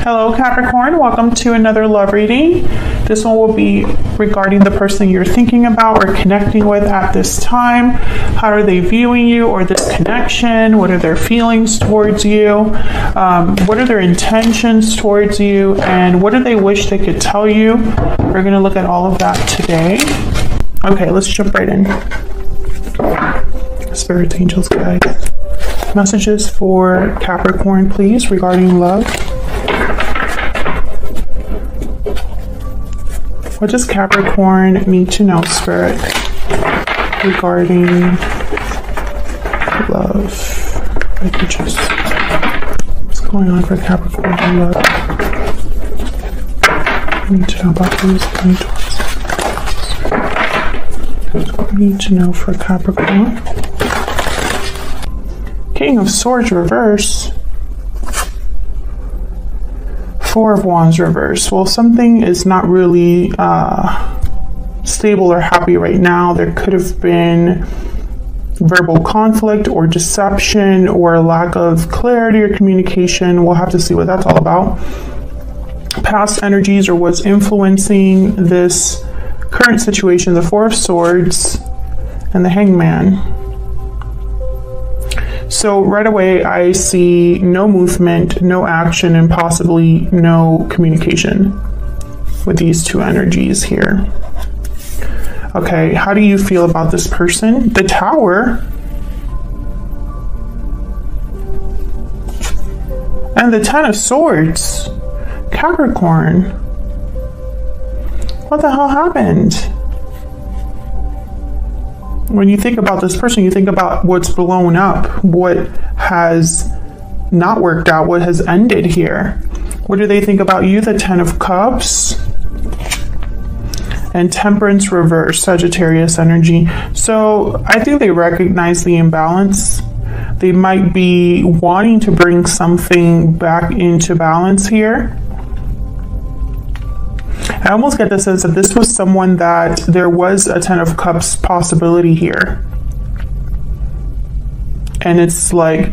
Hello Capricorn, welcome to another love reading. This one will be regarding the person you're thinking about or connecting with at this time. How are they viewing you or this connection? What are their feelings towards you? What are their intentions towards you? And what do they wish they could tell you? We're going to look at all of that today. Okay, let's jump right in. Spirits, angels, guides. Messages for Capricorn, please, regarding love. What does Capricorn need to know, Spirit, regarding love? What's going on for Capricorn in love? I need to know about who's coming towards us. What do we need to know for Capricorn? King of Swords reverse. Four of Wands reverse. Well, something is not really stable or happy right now. There could have been verbal conflict or deception or a lack of clarity or communication. We'll have to see what that's all about. Past energies or what's influencing this current situation, the Four of Swords and the Hangman. So right away, I see no movement, no action, and possibly no communication with these two energies here. Okay, how do you feel about this person? The Tower and the Ten of Swords. Capricorn, what the hell happened? When you think about this person, you think about what's blown up, what has not worked out, what has ended here. What do they think about you? The Ten of Cups and Temperance reverse, Sagittarius energy. So I think they recognize the imbalance. They might be wanting to bring something back into balance here. I almost get the sense that this was someone that there was a Ten of Cups possibility here. And it's like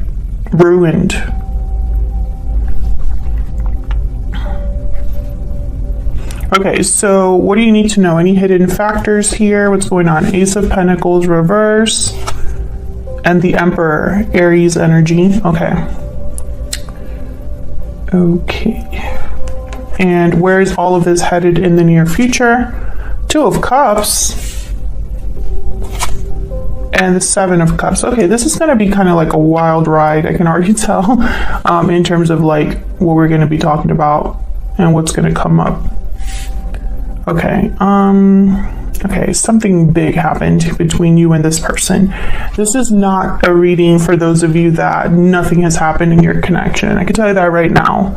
ruined. Okay, so what do you need to know? Any hidden factors here? What's going on? Ace of Pentacles reverse and the Emperor, Aries energy. Okay. And where is all of this headed in the near future? Two of Cups and the Seven of Cups. Okay, this is going to be kind of like a wild ride, I can already tell, in terms of like what we're going to be talking about and what's going to come up. Okay, okay, something big happened between you and this person. This is not a reading for those of you that nothing has happened in your connection. I can tell you that right now.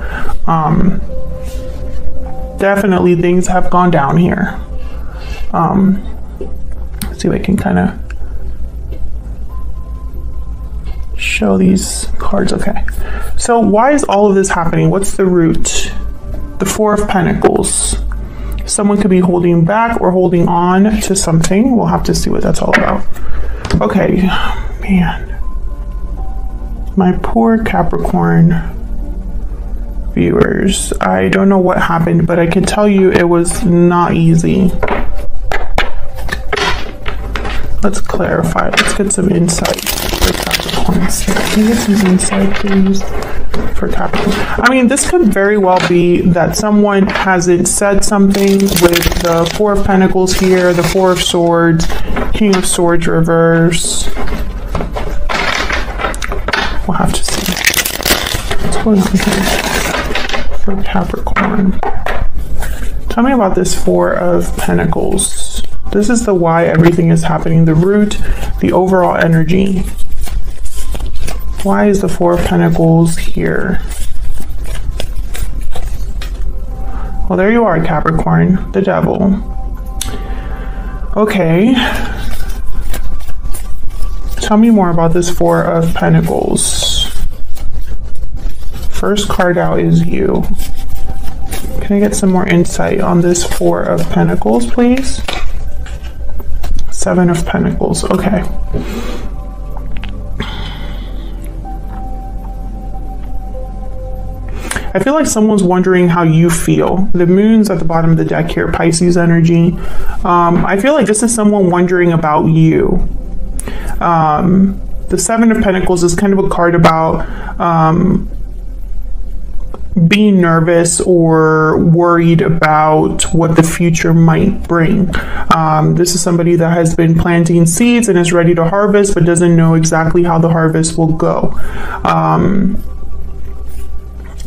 Definitely things have gone down here. Let's see if I can kind of show these cards. Okay, so why is all of this happening? What's the root? The Four of Pentacles. Someone could be holding back or holding on to something. We'll have to see what that's all about. Okay, man. My poor Capricorn viewers. I don't know what happened, but I can tell you it was not easy. Let's clarify. Let's get some insight for Capricorn. Can you get some insight, please, for Capricorn? I mean, this could very well be that someone hasn't said something with the Four of Pentacles here, the Four of Swords, King of Swords reverse. We'll have to see. What's going on here for Capricorn? Tell me about this Four of Pentacles. This is the why everything is happening, the root, the overall energy. Why is the Four of Pentacles here? Well, there you are, Capricorn, the Devil. Okay. Tell me more about this Four of Pentacles. First card out is you. Can I get some more insight on this Four of Pentacles, please? Seven of Pentacles. Okay. I feel like someone's wondering how you feel. The moon's at the bottom of the deck here, Pisces energy. I feel like this is someone wondering about you. The Seven of Pentacles is kind of a card about being nervous or worried about what the future might bring. This is somebody that has been planting seeds and is ready to harvest, but doesn't know exactly how the harvest will go.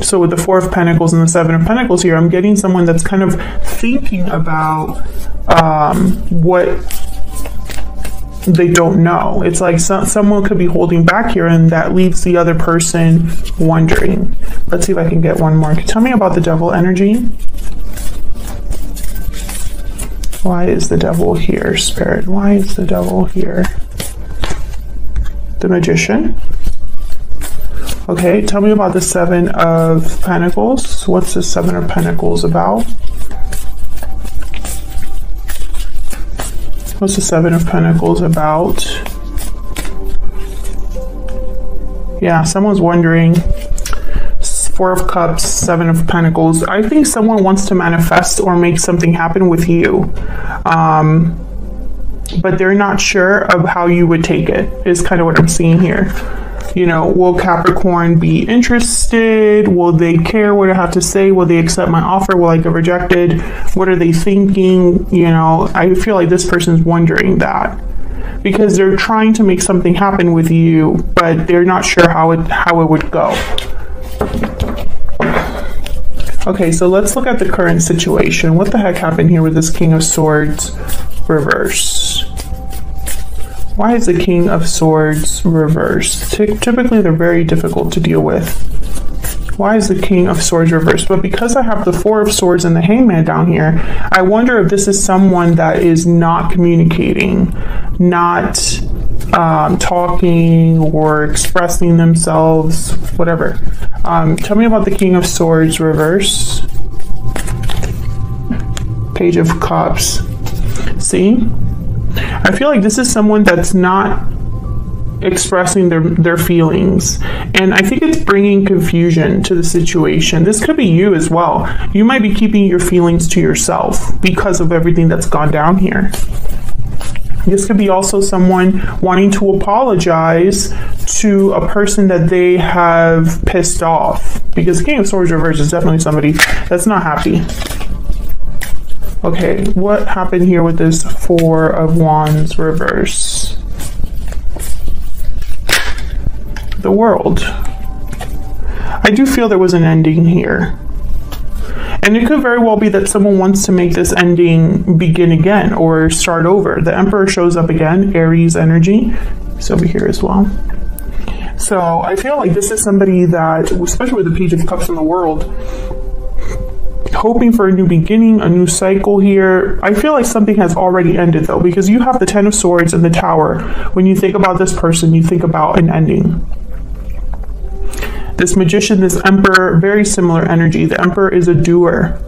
So with the Four of Pentacles and the Seven of Pentacles here, I'm getting someone that's kind of thinking about what they don't know. It's like someone could be holding back here, and that leaves the other person wondering. Let's see if I can get one more. Tell me about the Devil energy. Why is the Devil here, Spirit? Why is the Devil here? The Magician. Okay, tell me about the Seven of Pentacles. What's the Seven of Pentacles about? What's the Seven of Pentacles about? Yeah, someone's wondering. Four of Cups, Seven of Pentacles. I think someone wants to manifest or make something happen with you. But they're not sure of how you would take it, is kind of what I'm seeing here. You know, will Capricorn be interested? Will they care what I have to say? Will they accept my offer? Will I get rejected? What are they thinking? You know, I feel like this person's wondering that because they're trying to make something happen with you, but they're not sure how it would go. Okay, so let's look at the current situation. What the heck happened here with this King of Swords reverse? Why is the King of Swords reversed? Typically, they're very difficult to deal with. Why is the King of Swords reversed? But because I have the Four of Swords and the Hangman down here, I wonder if this is someone that is not communicating, not talking or expressing themselves, whatever. Tell me about the King of Swords reverse. Page of Cups. See? I feel like this is someone that's not expressing their feelings, and I think it's bringing confusion to the situation. This could be you as well. You might be keeping your feelings to yourself because of everything that's gone down here. This could be also someone wanting to apologize to a person that they have pissed off, because King of Swords reverse is definitely somebody that's not happy. Okay, what happened here with this Four of Wands reverse? The World. I do feel there was an ending here. And it could very well be that someone wants to make this ending begin again or start over. The Emperor shows up again, Aries energy. It's over here as well. So I feel like this is somebody that, especially with the Page of Cups in the World, hoping for a new beginning, a new cycle here. I feel like something has already ended though, because you have the Ten of Swords and the Tower. When you think about this person, you think about an ending. This Magician, this Emperor, very similar energy. The Emperor is a doer.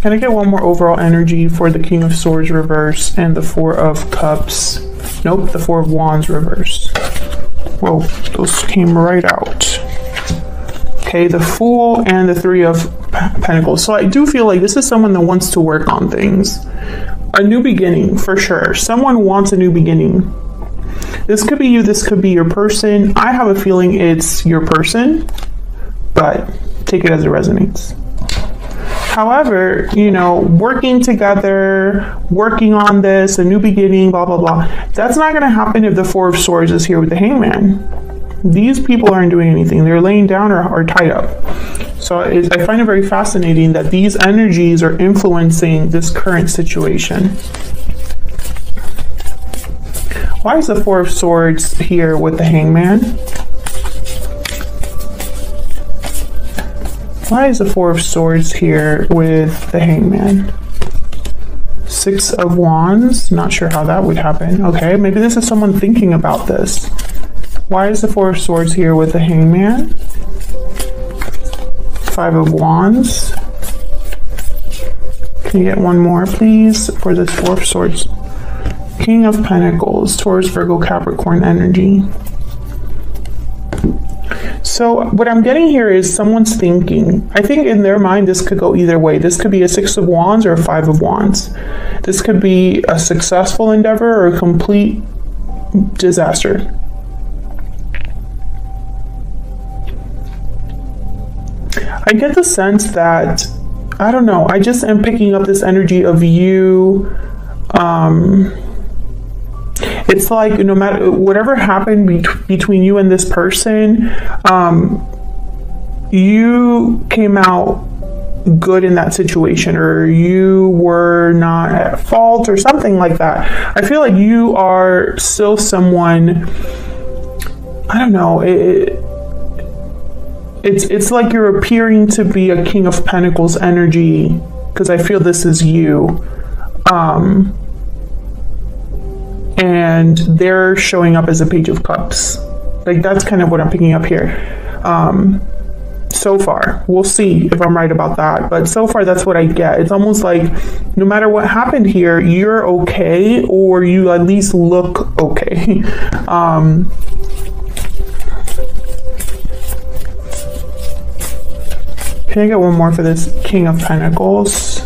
Can I get one more overall energy for the King of Swords reverse and the Four of Cups? Nope, the Four of Wands reverse. Whoa, those came right out. Okay, the Fool and the Three of Pentacles. So I do feel like this is someone that wants to work on things. A new beginning, for sure. Someone wants a new beginning. This could be you, this could be your person. I have a feeling it's your person, but take it as it resonates. However, you know, working together, working on this, a new beginning, blah, blah, blah. That's not going to happen if the Four of Swords is here with the Hangman. These people aren't doing anything. They're laying down or tied up. So I find it very fascinating that these energies are influencing this current situation. Why is the Four of Swords here with the Hangman? Why is the Four of Swords here with the Hangman? Six of Wands, not sure how that would happen. Okay, maybe this is someone thinking about this. Why is the Four of Swords here with the Hangman? Five of Wands. Can you get one more, please, for this Four of Swords? King of Pentacles, Taurus, Virgo, Capricorn energy. So what I'm getting here is someone's thinking. I think in their mind, this could go either way. This could be a 6 of Wands or a 5 of Wands. This could be a successful endeavor or a complete disaster. I get the sense that, I don't know, I just am picking up this energy of you. It's like no matter whatever happened between you and this person, you came out good in that situation, or you were not at fault or something like that. I feel like you are still someone, I don't know, it's like you're appearing to be a King of Pentacles energy, because I feel this is you. And they're showing up as a Page of Cups. Like, that's kind of what I'm picking up here. So far, we'll see if I'm right about that, but so far that's what I get. It's almost like no matter what happened here, you're okay, or you at least look okay. Can I get one more for this King of Pentacles?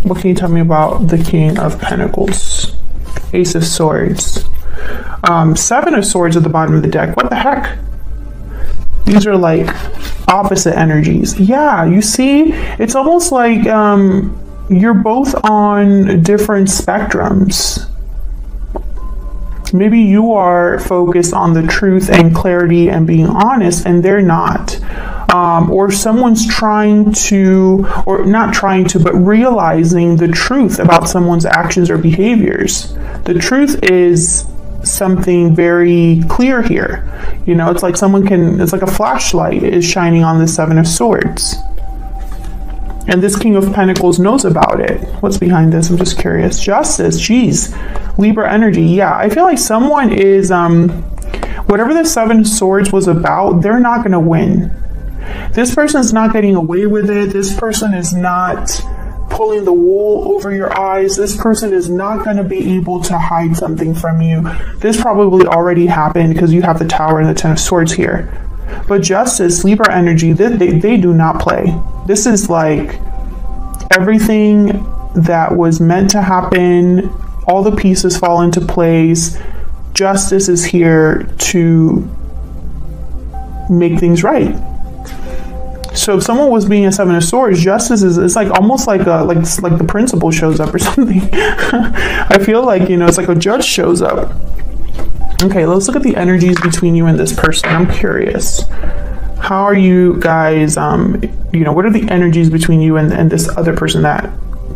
What can you tell me about the King of Pentacles? Ace of Swords. 7 of Swords at the bottom of the deck. What the heck? These are like opposite energies. Yeah, you see? It's almost like you're both on different spectrums. Maybe you are focused on the truth and clarity and being honest, and they're not. Or someone's trying to, or not trying to, but realizing the truth about someone's actions or behaviors. The truth is something very clear here. You know, it's like it's like a flashlight is shining on the 7 of Swords. And this King of Pentacles knows about it. What's behind this? I'm just curious. Justice, geez. Libra energy. Yeah, I feel like someone is, whatever the 7 of Swords was about, they're not going to win. This person is not getting away with it. This person is not pulling the wool over your eyes. This person is not going to be able to hide something from you. This probably already happened because you have the Tower and the 10 of Swords here. But Justice, Libra energy, they do not play. This is like everything that was meant to happen. All the pieces fall into place. Justice is here to make things right. So if someone was being a 7 of Swords, Justice is like almost like like the principal shows up or something. I feel like, you know, it's like a judge shows up. Okay, let's look at the energies between you and this person. I'm curious. How are you guys, you know, what are the energies between you and this other person that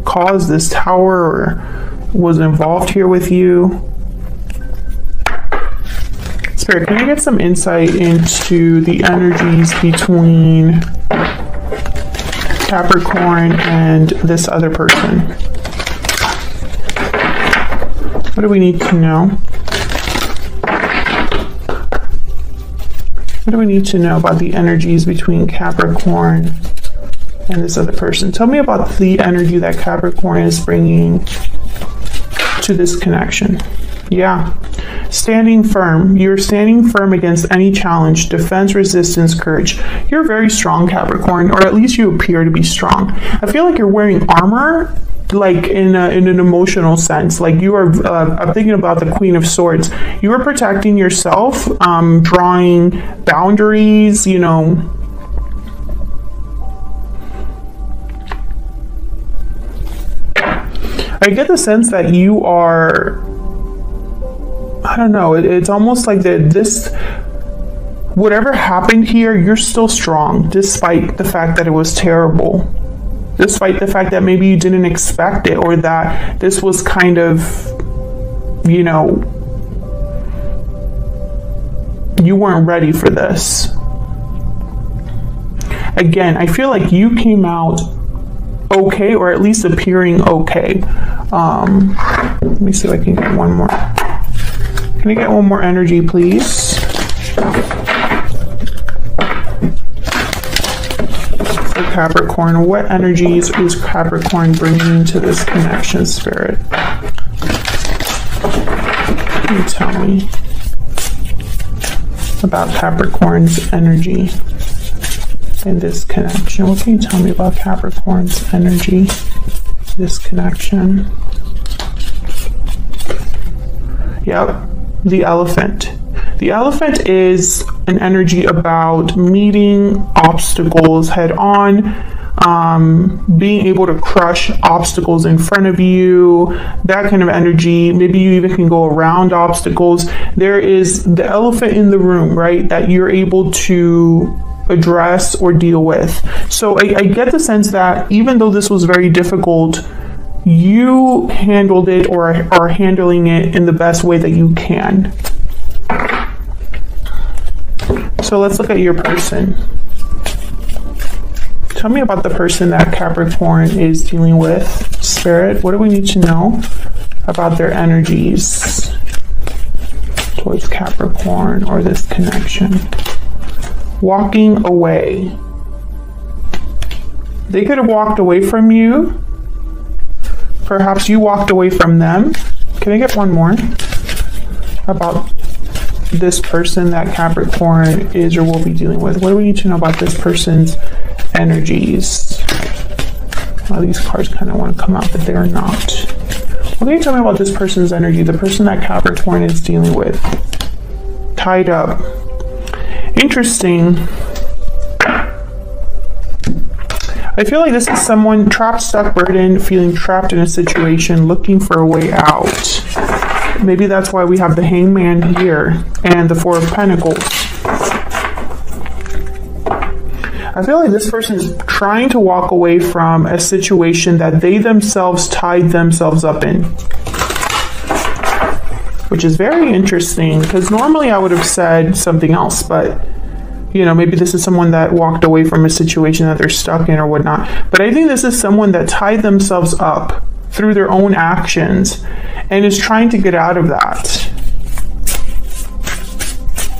caused this tower or was involved here with you? Spirit, can I get some insight into the energies between Capricorn and this other person? What do we need to know? What do we need to know about the energies between Capricorn and this other person? Tell me about the energy that Capricorn is bringing to this connection. Yeah. Standing firm. You're standing firm against any challenge, defense, resistance, courage. You're very strong, Capricorn, or at least you appear to be strong. I feel like you're wearing armor, like in an emotional sense. Like you are, I'm thinking about the Queen of Swords. You are protecting yourself, drawing boundaries, you know. I get the sense that you are, I don't know, it's almost like that this, whatever happened here, you're still strong, despite the fact that it was terrible. Despite the fact that maybe you didn't expect it, or that this was kind of, you know, you weren't ready for this. Again, I feel like you came out okay, or at least appearing okay. Let me see if I can get one more. Can I get one more energy, please? for Capricorn. What energies is Capricorn bringing to this connection, Spirit? Can you tell me about Capricorn's energy in this connection? What can you tell me about Capricorn's energy, this connection? Yep, the elephant. The elephant is an energy about meeting obstacles head on, being able to crush obstacles in front of you, that kind of energy. Maybe you even can go around obstacles. There is the elephant in the room, right, that you're able to address or deal with. So I get the sense that even though this was very difficult, you handled it or are handling it in the best way that you can. So let's look at your person. Tell me about the person that Capricorn is dealing with, Spirit. What do we need to know about their energies towards Capricorn or this connection? Walking away. They could have walked away from you. Perhaps you walked away from them. Can I get one more about this person that Capricorn is or will be dealing with? What do we need to know about this person's energies? Well, these cards kind of want to come out, but they are not. What can you tell me about this person's energy, the person that Capricorn is dealing with? Tied up. Interesting. I feel like this is someone trapped, stuck, burdened, feeling trapped in a situation, looking for a way out. Maybe that's why we have the Hangman here and the Four of Pentacles. I feel like this person is trying to walk away from a situation that they themselves tied themselves up in, which is very interesting because normally I would have said something else, but you know, maybe this is someone that walked away from a situation that they're stuck in or whatnot. But I think this is someone that tied themselves up through their own actions and is trying to get out of that.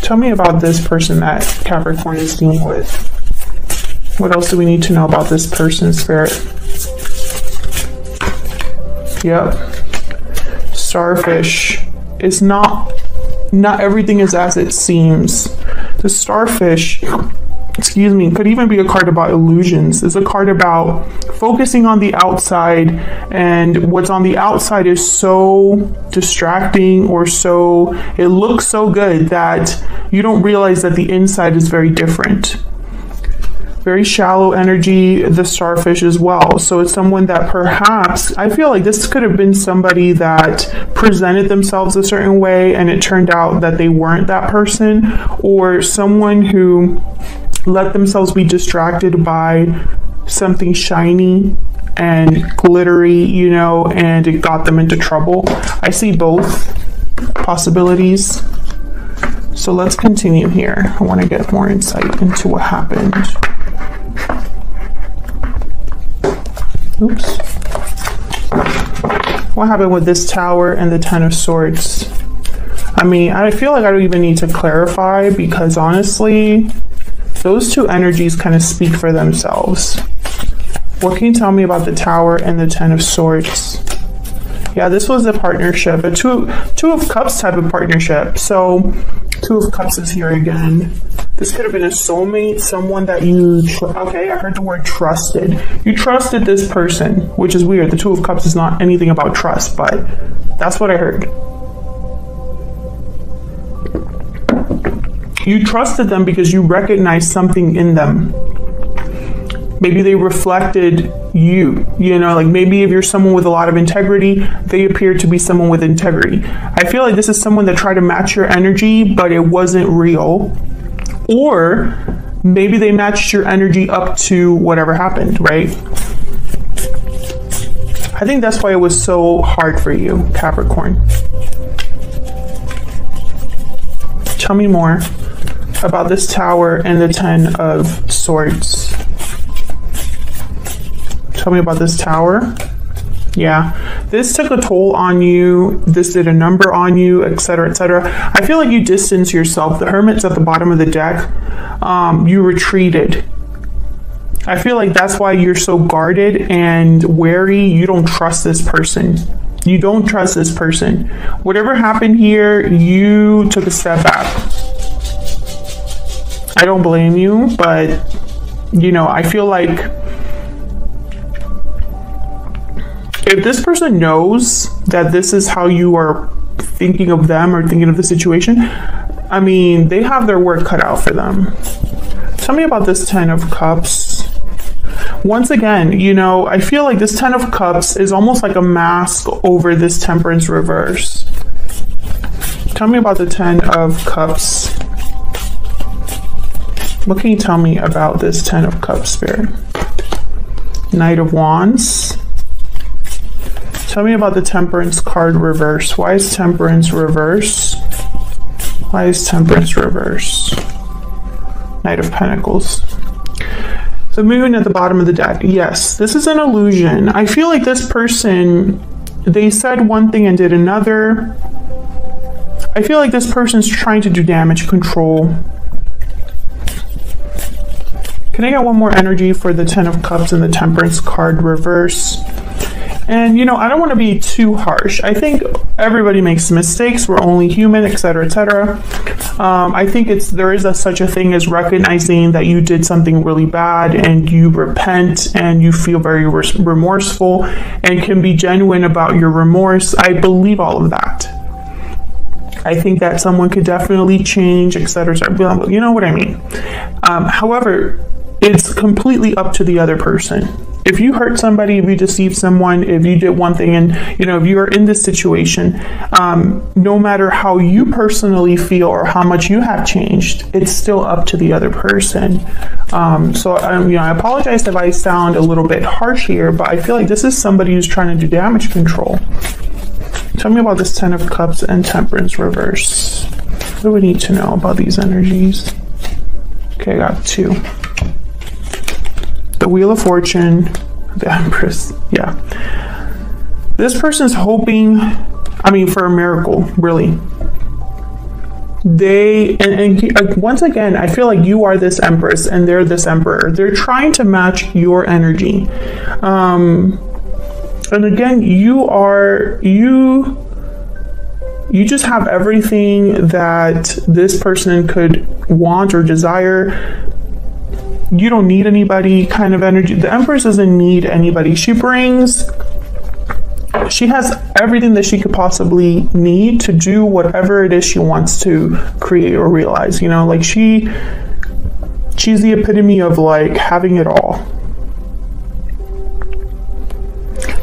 Tell me about this person that Capricorn is dealing with. What else do we need to know about this person, Spirit? Yep. Starfish. It's not everything is as it seems. The starfish, excuse me, could even be a card about illusions. It's a card about focusing on the outside, and what's on the outside is so distracting or so, it looks so good that you don't realize that the inside is very different. Very shallow energy, the starfish as well. So it's someone that perhaps, I feel like this could have been somebody that presented themselves a certain way and it turned out that they weren't that person, or someone who let themselves be distracted by something shiny and glittery, you know, and it got them into trouble. I see both possibilities. So let's continue here. I want to get more insight into what happened. Oops. What happened with this Tower and the Ten of Swords? I mean, I feel like I don't even need to clarify because honestly, those two energies kind of speak for themselves. What can you tell me about the Tower and the Ten of Swords? Yeah, this was a partnership, a two of Cups type of partnership. So, Two of Cups is here again. This could have been a soulmate, someone that you... Okay, I heard the word trusted. You trusted this person, which is weird. The Two of Cups is not anything about trust, but that's what I heard. You trusted them because you recognized something in them. Maybe they reflected you know, like maybe if you're someone with a lot of integrity, they appear to be someone with integrity. I feel like this is someone that tried to match your energy, but it wasn't real. Or maybe they matched your energy up to whatever happened, right? I think that's why it was so hard for you, Capricorn. Tell me more about this Tower and the Ten of Swords. Tell me about this Tower. Yeah, this took a toll on you. This did a number on you, etc., etc. I feel like you distanced yourself. The Hermit's at the bottom of the deck. You retreated. I feel like that's why you're so guarded and wary. You don't trust this person. You don't trust this person. Whatever happened here, you took a step back. I don't blame you, but, you know, I feel like if this person knows that this is how you are thinking of them or thinking of the situation, I mean, they have their work cut out for them. Tell me about this 10 of Cups. Once again, you know, I feel like this 10 of Cups is almost like a mask over this Temperance reverse. Tell me about the 10 of Cups. What can you tell me about this 10 of Cups, Spirit? Knight of Wands. Tell me about the Temperance card reverse. Why is Temperance reverse? Why is Temperance reverse? Knight of Pentacles. The Moon at the bottom of the deck. Yes, this is an illusion. I feel like this person, they said one thing and did another. I feel like this person's trying to do damage control. Can I get one more energy for the 10 of Cups and the Temperance card reverse? And, you know, I don't want to be too harsh. I think everybody makes mistakes. We're only human, etc., etc. I think there is such a thing as recognizing that you did something really bad and you repent and you feel very remorseful and can be genuine about your remorse. I believe all of that. I think that someone could definitely change, etc., etc. You know what I mean? However, it's completely up to the other person. If you hurt somebody, if you deceived someone, if you did one thing, and, you know, if you are in this situation, no matter how you personally feel or how much you have changed, it's still up to the other person. You know, I apologize if I sound a little bit harsh here, but I feel like this is somebody who's trying to do damage control. Tell me about this 10 of Cups and Temperance reverse. What do we need to know about these energies? Okay, I got 2. The Wheel of Fortune, the Empress, yeah. This person's hoping, I mean, for a miracle, really. Once again, I feel like you are this Empress and they're this Emperor. They're trying to match your energy. And again, you just have everything that this person could want or desire. You don't need anybody kind of energy. The Empress doesn't need anybody. She has everything that she could possibly need to do whatever it is she wants to create or realize. You know, like she's the epitome of like having it all.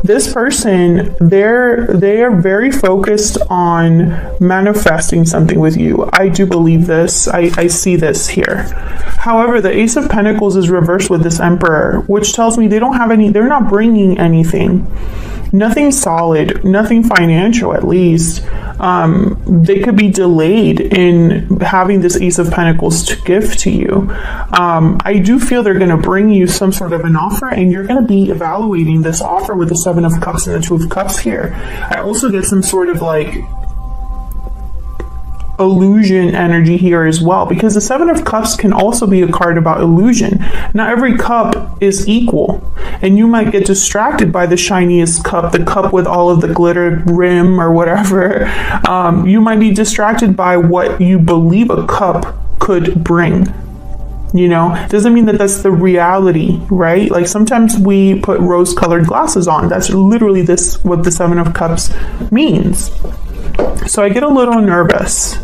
This person, they are very focused on manifesting something with you. I do believe this. I see this here. However, the Ace of Pentacles is reversed with this Emperor, which tells me they're not bringing anything. Nothing solid, nothing financial at least. They could be delayed in having this Ace of Pentacles to give to you. I do feel they're going to bring you some sort of an offer, and you're going to be evaluating this offer with the 7 of Cups and the 2 of Cups here. I also get some sort of like illusion energy here as well, because the 7 of Cups can also be a card about illusion. Not every cup is equal, and you might get distracted by the shiniest cup, the cup with all of the glitter rim or whatever. You might be distracted by what you believe a cup could bring. You know, doesn't mean that that's the reality, right? Like sometimes we put rose-colored glasses on. That's literally what the 7 of Cups means. So I get a little nervous,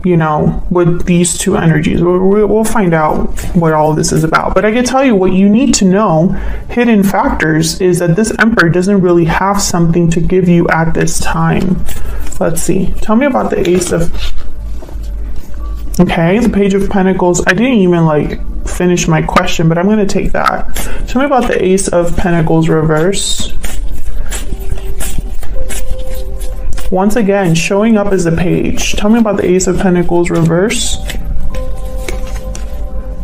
you know, with these two energies. We'll find out what all of this is about. But I can tell you what you need to know, hidden factors, is that this Emperor doesn't really have something to give you at this time. Let's see. Tell me about the Ace of... Okay, the Page of Pentacles. I didn't even like finish my question, but I'm going to take that. Tell me about the Ace of Pentacles reverse. Once again, showing up as a page. Tell me about the Ace of Pentacles reverse.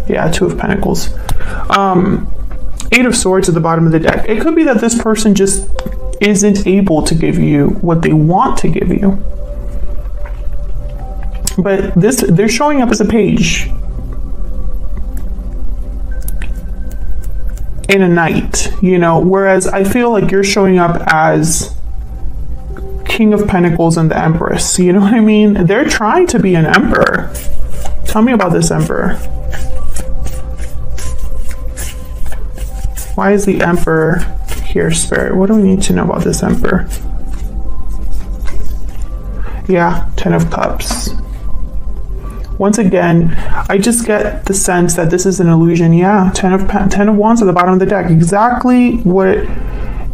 Yeah, 2 of Pentacles. 8 of Swords at the bottom of the deck. It could be that this person just isn't able to give you what they want to give you. But they're showing up as a page. in a night, you know, whereas I feel like you're showing up as King of Pentacles and the Empress, you know what I mean? They're trying to be an emperor. Tell me about this emperor. Why is the emperor here, Spirit? What do we need to know about this emperor? Yeah, 10 of Cups. Once again, I just get the sense that this is an illusion. Yeah, 10 of Wands at the bottom of the deck. Exactly what,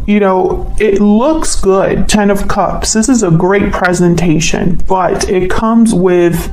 you know, it looks good. 10 of Cups. This is a great presentation, but it comes with